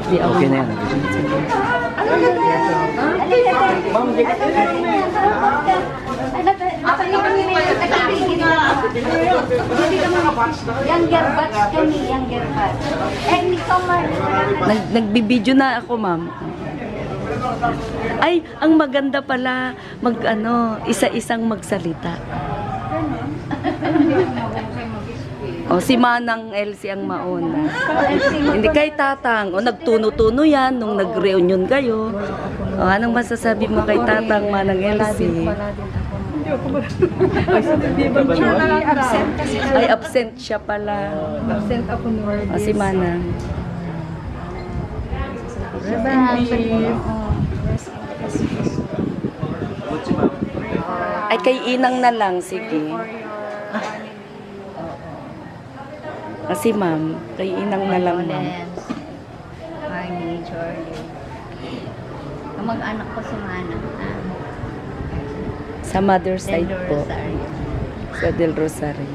Di ako. Okay na yan. Younger batch kami, younger batch. Eh, ni Summer. Nagbibideo na ako, ma'am. Ay, ang maganda pala, isa-isang magsalita. O, si Manang Elsie ang mauna. Hindi kay Tatang. O, nagtuno-tuno yan nung nag-reunion kayo. O, anong masasabi mo kay Tatang, Manang Elsie? Ay, absent siya pala. Absent ako ni O, si Manang. Ay, kay Inang na lang, sige. Kasi ma'am, kay Inang na lang, ma'am. Marnie, Jordan. Ang mag-anak ko si Manang. Sa mother side po. Sa Del Rosario.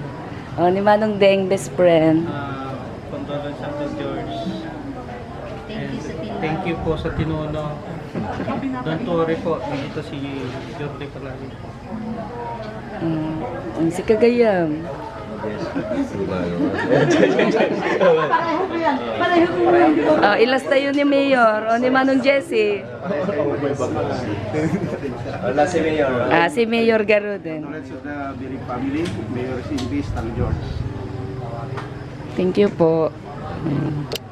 O, ni Manong Deng, best friend. Condolan Santos George. Thank you sa tinawag. Thank you po sa tinuno. Don't worry po, dito si Jordi palagi. Si Kagayam. Ilas tayo ni Mayor. O, ni Manong Jessie. Wala si Mayor. Si Mayor Garuden. Congrats of the Birig family, Mayor Silvis, Tang George. Thank you po.